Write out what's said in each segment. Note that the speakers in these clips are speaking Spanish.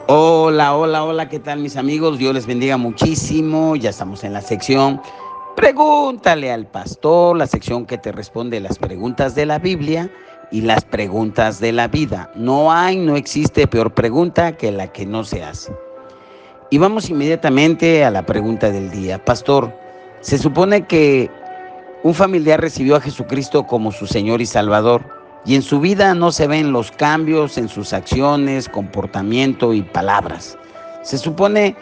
Hola, hola, hola, ¿qué tal mis amigos? Dios les bendiga muchísimo. Ya estamos en la sección Pregúntale al pastor, la sección que te responde las preguntas de la Biblia y las preguntas de la vida. No existe peor pregunta que la que no se hace. Y vamos inmediatamente a la pregunta del día. Pastor, se supone que un familiar recibió a Jesucristo como su Señor y Salvador, y en su vida no se ven los cambios en sus acciones, comportamiento y palabras. Se supone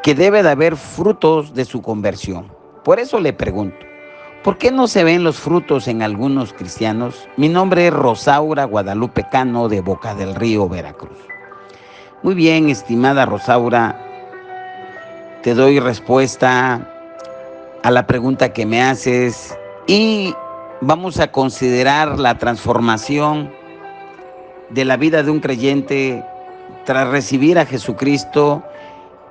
que debe de haber frutos de su conversión. Por eso le pregunto, ¿por qué no se ven los frutos en algunos cristianos? Mi nombre es Rosaura Guadalupe Cano, de Boca del Río, Veracruz. Muy bien, estimada Rosaura, te doy respuesta a la pregunta que me haces y vamos a considerar la transformación de la vida de un creyente tras recibir a Jesucristo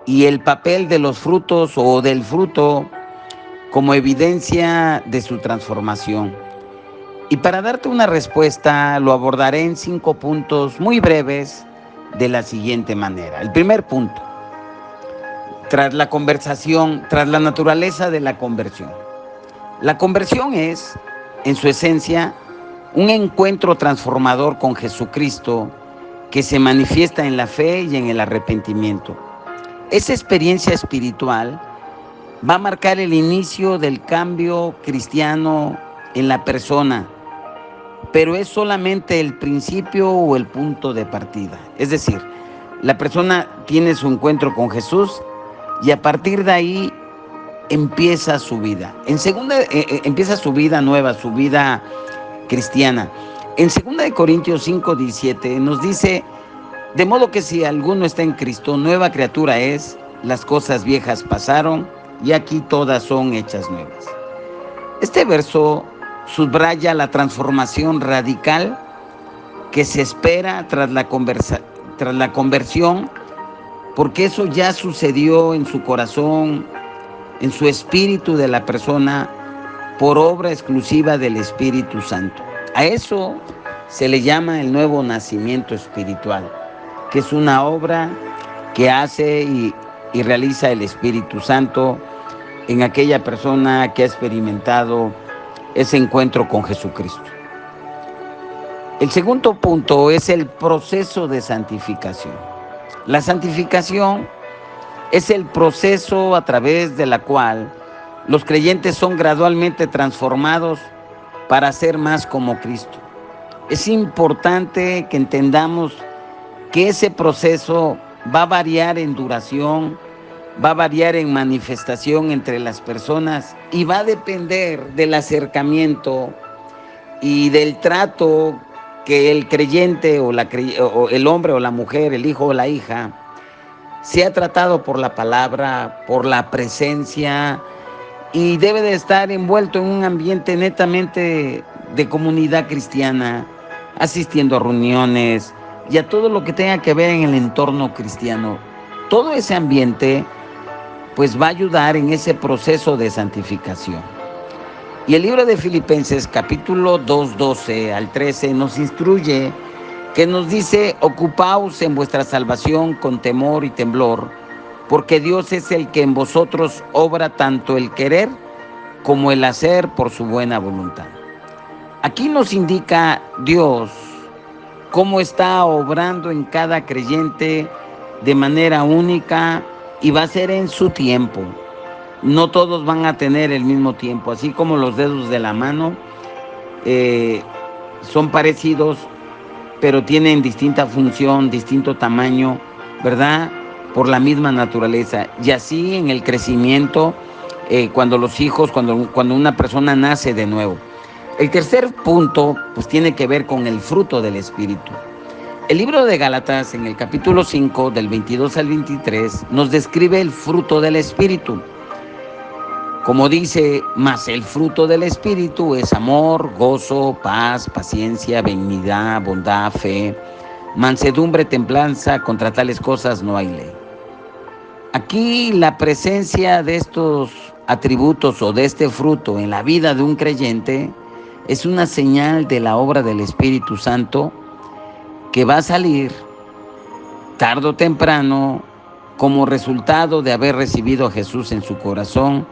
y el papel de los frutos o del fruto como evidencia de su transformación. Y para darte una respuesta lo abordaré en 5 puntos muy breves de la siguiente manera. El primer punto, tras la naturaleza de la conversión. La conversión es, en su esencia, un encuentro transformador con Jesucristo que se manifiesta en la fe y en el arrepentimiento. Esa experiencia espiritual va a marcar el inicio del cambio cristiano en la persona, pero es solamente el principio o el punto de partida. Es decir, la persona tiene su encuentro con Jesús y a partir de ahí empieza su vida. Empieza su vida nueva, su vida cristiana. En 2 Corintios 5:17 nos dice: de modo que si alguno está en Cristo, nueva criatura es, las cosas viejas pasaron y aquí todas son hechas nuevas. Este verso subraya la transformación radical que se espera tras la conversión, porque eso ya sucedió en su corazón, en su espíritu de la persona, por obra exclusiva del Espíritu Santo. A eso se le llama el nuevo nacimiento espiritual, que es una obra que hace y realiza el Espíritu Santo en aquella persona que ha experimentado ese encuentro con Jesucristo. El segundo punto es el proceso de santificación. La santificación es el proceso a través de la cual los creyentes son gradualmente transformados para ser más como Cristo. Es importante que entendamos que ese proceso va a variar en duración, va a variar en manifestación entre las personas y va a depender del acercamiento y del trato que el creyente o el hombre o la mujer, el hijo o la hija, sea tratado por la palabra, por la presencia, y debe de estar envuelto en un ambiente netamente de comunidad cristiana, asistiendo a reuniones y a todo lo que tenga que ver en el entorno cristiano. Todo ese ambiente pues va a ayudar en ese proceso de santificación. Y el libro de Filipenses capítulo 2, 12 al 13 nos instruye, que nos dice: ocupaos en vuestra salvación con temor y temblor, porque Dios es el que en vosotros obra tanto el querer como el hacer por su buena voluntad. Aquí nos indica Dios cómo está obrando en cada creyente de manera única y va a ser en su tiempo. No todos van a tener el mismo tiempo, así como los dedos de la mano son parecidos, pero tienen distinta función, distinto tamaño, ¿verdad? Por la misma naturaleza. Y así en el crecimiento, cuando una persona nace de nuevo. El tercer punto, pues tiene que ver con el fruto del Espíritu. El libro de Gálatas, en el capítulo 5, del 22 al 23, nos describe el fruto del Espíritu. Como dice: mas el fruto del Espíritu es amor, gozo, paz, paciencia, benignidad, bondad, fe, mansedumbre, templanza. Contra tales cosas no hay ley. Aquí la presencia de estos atributos o de este fruto en la vida de un creyente es una señal de la obra del Espíritu Santo que va a salir tarde o temprano, como resultado de haber recibido a Jesús en su corazón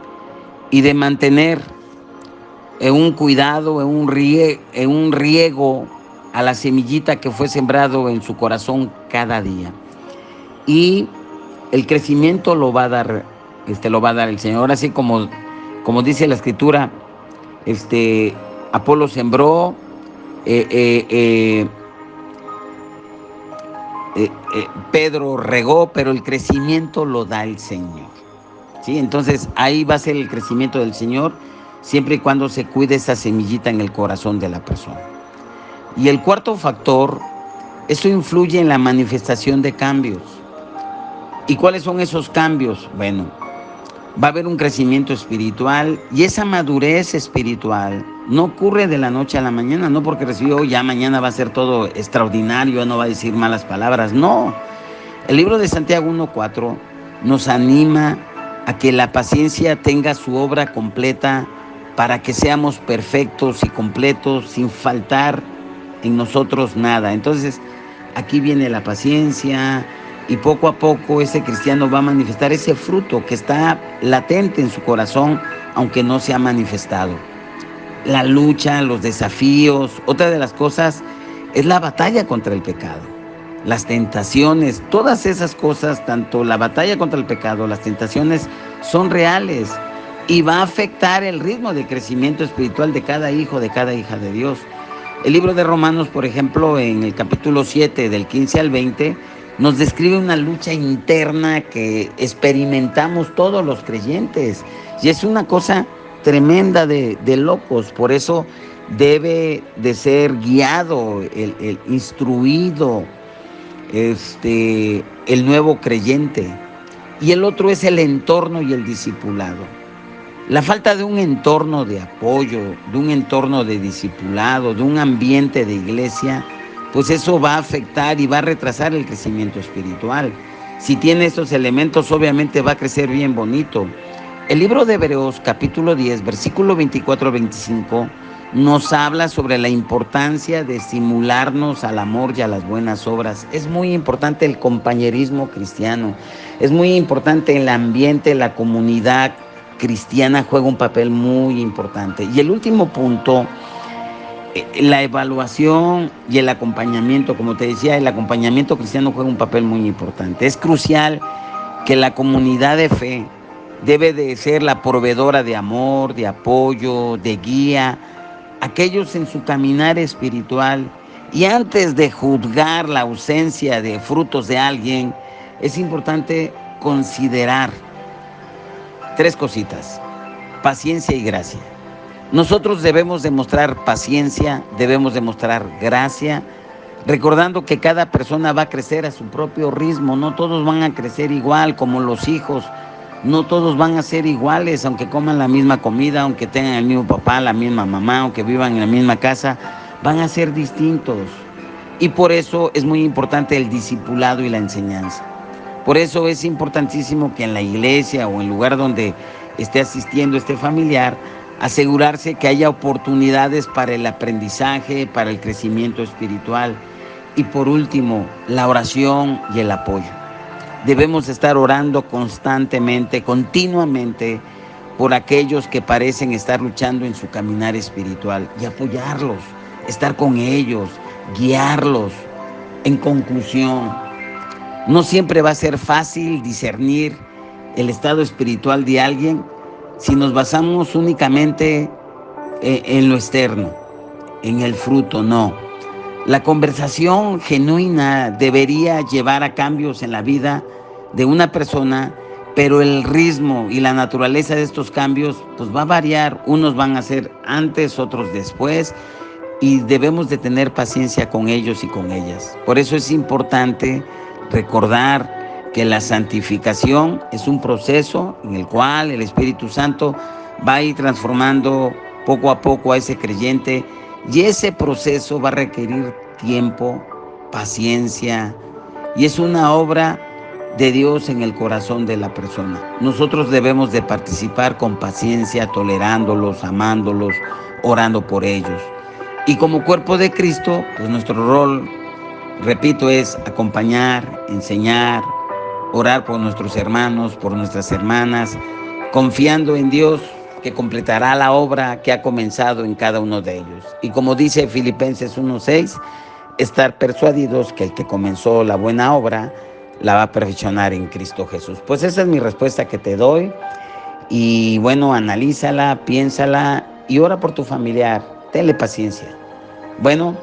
y de mantener en un cuidado, en un riego a la semillita que fue sembrado en su corazón cada día. Y el crecimiento lo va a dar, lo va a dar el Señor. Así como dice la Escritura, Apolo sembró, Pedro regó, pero el crecimiento lo da el Señor. ¿Sí? Entonces ahí va a ser el crecimiento del Señor, siempre y cuando se cuide esa semillita en el corazón de la persona. Y el cuarto factor, esto influye en la manifestación de cambios. ¿Y cuáles son esos cambios? Bueno, va a haber un crecimiento espiritual, y esa madurez espiritual no ocurre de la noche a la mañana, no porque recibió ya mañana va a ser todo extraordinario, no va a decir malas palabras, no. El libro de Santiago 1:4 nos anima a que la paciencia tenga su obra completa para que seamos perfectos y completos sin faltar en nosotros nada. Entonces, aquí viene la paciencia, y poco a poco ese cristiano va a manifestar ese fruto que está latente en su corazón, aunque no se ha manifestado. La lucha, los desafíos, otra de las cosas es la batalla contra el pecado. Las tentaciones, todas esas cosas, tanto la batalla contra el pecado, las tentaciones son reales y va a afectar el ritmo de crecimiento espiritual de cada hijo, de cada hija de Dios. El libro de Romanos, por ejemplo, en el capítulo 7, del 15 al 20, nos describe una lucha interna que experimentamos todos los creyentes. Y es una cosa tremenda de locos. Por eso debe de ser guiado, el instruido, el nuevo creyente. Y el otro es el entorno y el discipulado. La falta de un entorno de apoyo, de un entorno de discipulado, de un ambiente de iglesia, pues eso va a afectar y va a retrasar el crecimiento espiritual. Si tiene esos elementos, obviamente va a crecer bien bonito. El libro de Hebreos, capítulo 10, versículo 24-25, nos habla sobre la importancia de estimularnos al amor y a las buenas obras. Es muy importante el compañerismo cristiano, es muy importante el ambiente, la comunidad cristiana juega un papel muy importante. Y el último punto, la evaluación y el acompañamiento. Como te decía, el acompañamiento cristiano juega un papel muy importante. Es crucial que la comunidad de fe debe de ser la proveedora de amor, de apoyo, de guía, aquellos en su caminar espiritual. Y antes de juzgar la ausencia de frutos de alguien, es importante considerar 3 cositas: paciencia y gracia. Nosotros debemos demostrar paciencia, debemos demostrar gracia, recordando que cada persona va a crecer a su propio ritmo. No todos van a crecer igual, como los hijos. No todos van a ser iguales, aunque coman la misma comida, aunque tengan el mismo papá, la misma mamá, aunque vivan en la misma casa, van a ser distintos. Y por eso es muy importante el discipulado y la enseñanza. Por eso es importantísimo que en la iglesia o en el lugar donde esté asistiendo este familiar, asegurarse que haya oportunidades para el aprendizaje, para el crecimiento espiritual. Y por último, la oración y el apoyo. Debemos estar orando constantemente, continuamente, por aquellos que parecen estar luchando en su caminar espiritual, y apoyarlos, estar con ellos, guiarlos. En conclusión, no siempre va a ser fácil discernir el estado espiritual de alguien si nos basamos únicamente en lo externo, en el fruto. No. La conversación genuina debería llevar a cambios en la vida de una persona, pero el ritmo y la naturaleza de estos cambios pues va a variar. Unos van a ser antes, otros después, y debemos de tener paciencia con ellos y con ellas. Por eso es importante recordar que la santificación es un proceso en el cual el Espíritu Santo va a ir transformando poco a poco a ese creyente, y ese proceso va a requerir tiempo, paciencia, y es una obra de Dios en el corazón de la persona. Nosotros debemos de participar con paciencia, tolerándolos, amándolos, orando por ellos. Y como cuerpo de Cristo, pues nuestro rol Repito, es acompañar, enseñar, orar por nuestros hermanos, por nuestras hermanas, confiando en Dios que completará la obra que ha comenzado en cada uno de ellos. Y como dice Filipenses 1:6, estar persuadidos que el que comenzó la buena obra la va a perfeccionar en Cristo Jesús. Pues esa es mi respuesta que te doy. Y bueno, analízala, piénsala y ora por tu familiar. Tenle paciencia. Bueno,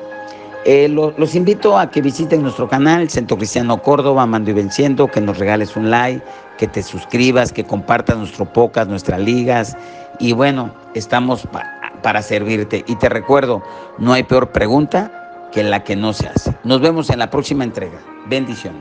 los invito a que visiten nuestro canal Centro Cristiano Córdoba, Amando y Venciendo, que nos regales un like, que te suscribas, que compartas nuestro podcast, nuestras ligas. Y bueno, estamos para servirte. Y te recuerdo, no hay peor pregunta que la que no se hace. Nos vemos en la próxima entrega. Bendiciones.